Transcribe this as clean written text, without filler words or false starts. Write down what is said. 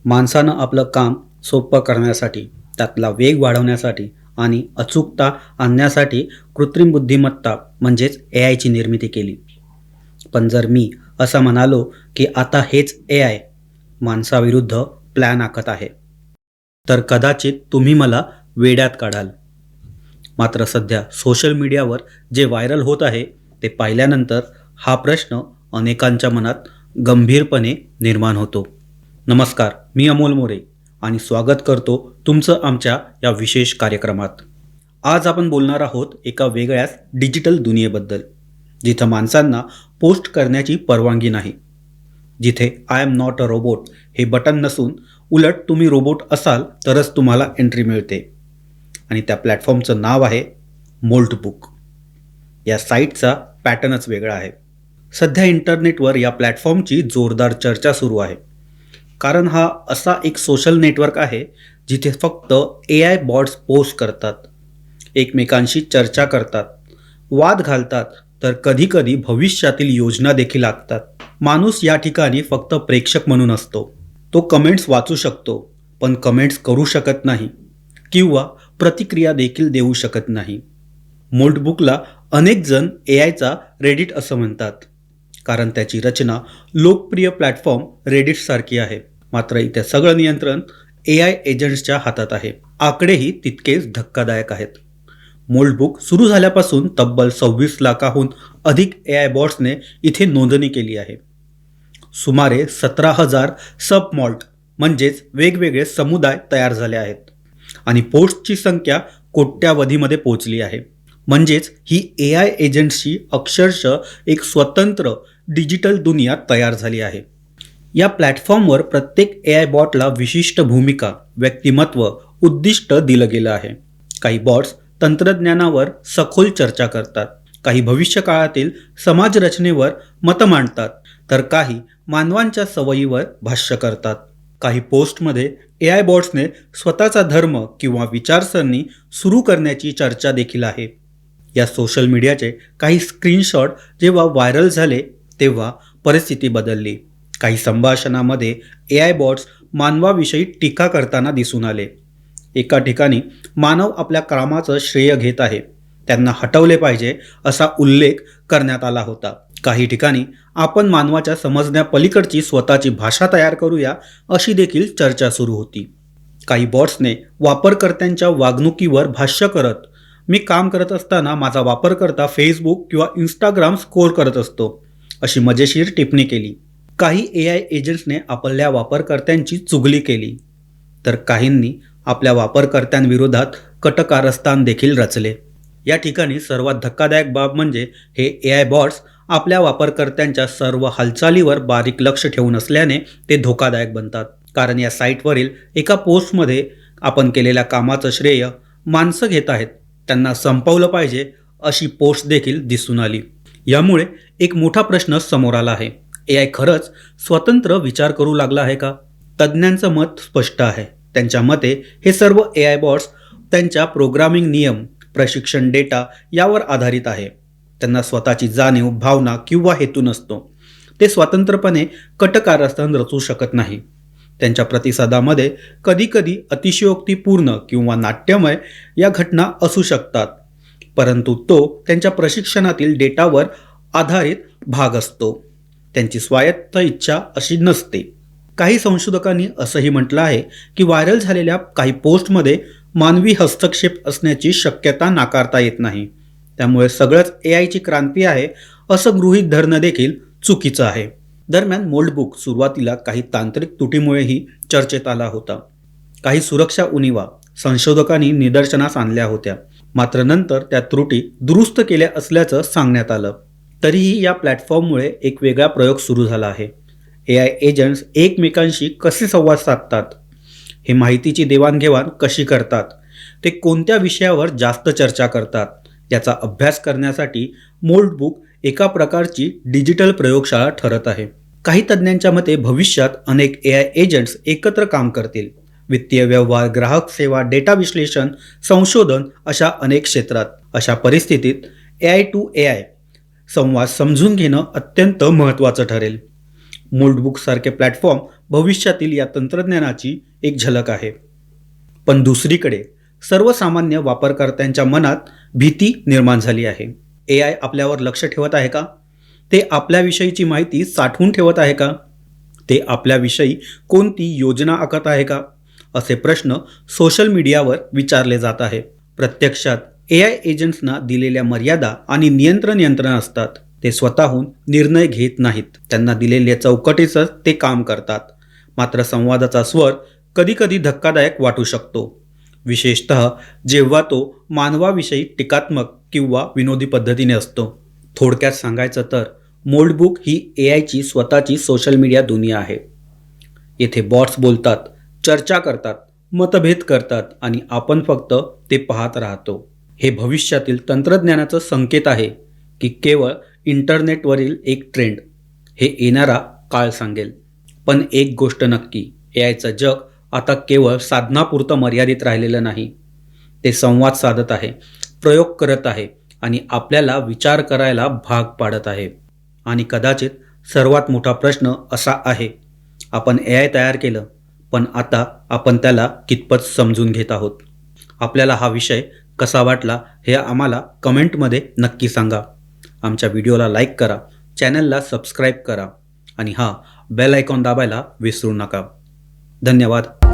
माणसानं आपलं काम सोपं करण्यासाठी, त्यातला वेग वाढवण्यासाठी आणि अचूकता आणण्यासाठी कृत्रिम बुद्धिमत्ता म्हणजेच ए आयची निर्मिती केली. पण जर मी असं म्हणालो की आता हेच ए आय माणसाविरुद्ध प्लॅन आखत आहे, तर कदाचित तुम्ही मला वेड्यात काढाल. मात्र सध्या सोशल मीडियावर जे व्हायरल होत आहे ते पाहिल्यानंतर हा प्रश्न अनेकांच्या मनात गंभीरपणे निर्माण होतो. नमस्कार, मी अमोल मोरे आणि स्वागत करतो तुमचं आमच्या या विशेष कार्यक्रमात. आज आपण बोलणार आहोत एका वेगळ्याच डिजिटल दुनियेबद्दल, जिथं माणसांना पोस्ट करण्याची परवानगी नाही, जिथे I am not a robot हे बटन नसून उलट तुम्ही रोबोट असाल तरच तुम्हाला एंट्री मिळते. आणि त्या प्लॅटफॉर्मचं नाव आहे मोल्टबुक. या साईटचा पॅटर्नच वेगळा आहे. सध्या इंटरनेटवर या प्लॅटफॉर्मची जोरदार चर्चा सुरू आहे, कारण हा असा एक सोशल नेटवर्क आहे जिथे फक्त ए आय बॉट्स पोस्ट करतात, एकमेकांशी चर्चा करतात, वाद घालतात, तर कधीकधी भविष्यातील योजना देखील आखतात. माणूस या ठिकाणी फक्त प्रेक्षक म्हणून असतो. तो कमेंट्स वाचू शकतो, पण कमेंट्स करू शकत नाही किंवा प्रतिक्रिया देखील देऊ शकत नाही. मोल्टबुकला अनेक जण ए आयचा रेडिट असं म्हणतात, कारण त्याची रचना लोकप्रिय प्लॅटफॉर्म रेडिटसारखी आहे. मात्र इथे सगळं नियंत्रण ए आय एजंट्सच्या हातात आहे. आकडेही तितकेच धक्कादायक आहेत. मोल्टबुक सुरू झाल्यापासून तब्बल 26 लाखाहून अधिक ए आय बॉट्सने इथे नोंदणी केली आहे. सुमारे 17,000 सब मॉल्ट म्हणजेच वेगवेगळे समुदाय तयार झाले आहेत आणि पोस्टची संख्या कोट्यावधीमध्ये पोहोचली आहे. म्हणजेच ही ए आय एजंट्सची अक्षरशः एक स्वतंत्र डिजिटल दुनिया तयार झाली आहे. या प्लॅटफॉर्मवर प्रत्येक ए आय बॉटला विशिष्ट भूमिका, व्यक्तिमत्व, उद्दिष्ट दिलं गेलं आहे. काही बॉट्स तंत्रज्ञानावर सखोल चर्चा करतात, काही भविष्यकाळातील समाज रचनेवर मतं मांडतात, तर काही मानवांच्या सवयीवर भाष्य करतात. काही पोस्टमध्ये ए आय बॉट्सने स्वतःचा धर्म किंवा विचारसरणी सुरू करण्याची चर्चा देखील आहे. या सोशल मीडियाचे काही स्क्रीनशॉट जेव्हा व्हायरल झाले तेव्हा परिस्थिती बदलली. काही संभाषणामध्ये ए आय बॉट्स मानवाविषयी टीका करताना दिसून आले. एका ठिकाणी मानव आपल्या कामाचं श्रेय घेत आहे, त्यांना हटवले पाहिजे असा उल्लेख करण्यात आला होता. काही ठिकाणी आपण मानवाच्या समजण्यापलीकडची स्वतःची भाषा तयार करूया अशी देखील चर्चा सुरू होती. काही बॉट्सने वापरकर्त्यांच्या वागणुकीवर भाष्य करत, मी काम करत असताना माझा वापरकर्ता फेसबुक किंवा इंस्टाग्राम स्क्रोल करत असतो, अशी मजेशीर टिप्पणी केली. काही ए आय एजंट्सने आपल्या वापरकर्त्यांची चुगली केली, तर काहींनी आपल्या वापरकर्त्यांविरोधात कटकारस्थान देखील रचले. या ठिकाणी सर्वात धक्कादायक बाब म्हणजे हे ए आय बॉट्स आपल्या वापरकर्त्यांच्या सर्व हालचालीवर बारीक लक्ष ठेवून असल्याने ते धोकादायक बनतात. कारण या साईटवरील एका पोस्टमध्ये आपण केलेल्या कामाचं श्रेय माणसं घेत आहेत, त्यांना संपवलं पाहिजे अशी पोस्ट देखील दिसून आली. यामुळे एक मोठा प्रश्न समोर आला आहे. ए आय खरंच स्वतंत्र विचार करू लागला आहे का? तज्ज्ञांचं मत स्पष्ट आहे. त्यांच्या मते हे सर्व ए आय बॉट्स त्यांच्या प्रोग्रामिंग नियम, प्रशिक्षण डेटा यावर आधारित आहे. त्यांना स्वतःची जाणीव, भावना किंवा हेतू नसतो. ते स्वतंत्रपणे कटकारस्थान रचू शकत नाही. त्यांच्या प्रतिसादामध्ये कधीकधी अतिशयोक्तीपूर्ण किंवा नाट्यमय या घटना असू शकतात, परंतु तो त्यांच्या प्रशिक्षणातील डेटावर आधारित भाग असतो. त्यांची स्वायत्त इच्छा अशी नसते. काही संशोधकांनी असंही म्हटलं आहे की व्हायरल झालेल्या काही पोस्टमध्ये मानवी हस्तक्षेप असण्याची शक्यता नाकारता येत नाही. त्यामुळे सगळंच ए आयची क्रांती आहे असं गृहीत धरणं देखील चुकीचं आहे. दरम्यान मोल्टबुक सुरुवातीला काही तांत्रिक त्रुटीमुळेही चर्चेत आला होता. काही सुरक्षा उणिवा संशोधकांनी निदर्शनास आणल्या होत्या, मात्र नंतर त्या त्रुटी दुरुस्त केल्या असल्याचं सांगण्यात आलं. तरीही या प्लॅटफॉर्ममुळे एक वेगळा प्रयोग सुरू झाला आहे. ए आय एजंट्स एकमेकांशी कसे संवाद साधतात, हे माहितीची देवाणघेवाण कशी करतात, ते कोणत्या विषयावर जास्त चर्चा करतात, याचा अभ्यास करण्यासाठी मोल्टबुक एका प्रकारची डिजिटल प्रयोगशाळा ठरत आहे. काही तज्ज्ञांच्या मते भविष्यात अनेक ए आय एजंट्स एकत्र काम करतील. वित्तीय व्यवहार, ग्राहक सेवा, डेटा विश्लेषण, संशोधन अशा अनेक क्षेत्रात. अशा परिस्थितीत ए आय टू ए आय संवाद समजून घेणं अत्यंत महत्त्वाचं ठरेल. मोल्टबुक सारखे प्लॅटफॉर्म भविष्यातील या तंत्रज्ञानाची एक झलक आहे. पण दुसरीकडे सर्वसामान्य वापरकर्त्यांच्या मनात भीती निर्माण झाली आहे. AI आपल्यावर लक्ष ठेवत आहे का? ते आपल्याविषयीची माहिती साठवून ठेवत आहे का? ते आपल्याविषयी कोणती योजना आखत आहे का? असे प्रश्न सोशल मीडियावर विचारले जात आहे. प्रत्यक्षात AI एजंट्सना दिलेल्या मर्यादा आणि नियंत्रण असतात. ते स्वतःहून निर्णय घेत नाहीत. त्यांना दिलेल्या चौकटीतच ते काम करतात. मात्र संवादाचा स्वर कधीकधी धक्कादायक वाटू शकतो, विशेषतः जेव्हा तो मानवाविषयी टीकात्मक किंवा विनोदी पद्धतीने असतो. थोडक्यात सांगायचं तर मोल्डबुक ही AIची स्वतःची सोशल मीडिया दुनिया आहे. येथे बॉट्स बोलतात, चर्चा करतात, मतभेद करतात आणि आपण फक्त ते पाहत राहतो. हे भविष्यातील तंत्रज्ञानाचं संकेत आहे की केवळ इंटरनेटवरील एक ट्रेंड हे येणारा काळ सांगेल. पण एक गोष्ट नक्की, AIचं जग आता केवळ साधनापुरतं मर्यादित राहिलेलं नाही. ते संवाद साधत आहे, प्रयोग करत आहे आणि आपल्याला विचार करायला भाग पाडत आहे. आणि कदाचित सर्वात मोठा प्रश्न असा आहे, आपण AI तयार केलं, पण आता आपण त्याला कितपत समजून घेत आहोत? आपल्याला हा विषय कसा वाटला हे आम्हाला कमेंटमध्ये नक्की सांगा. आमच्या व्हिडिओला लाईक करा, चॅनलला सबस्क्राईब करा आणि बेल आयकॉन दाबायला विसरू नका. धन्यवाद.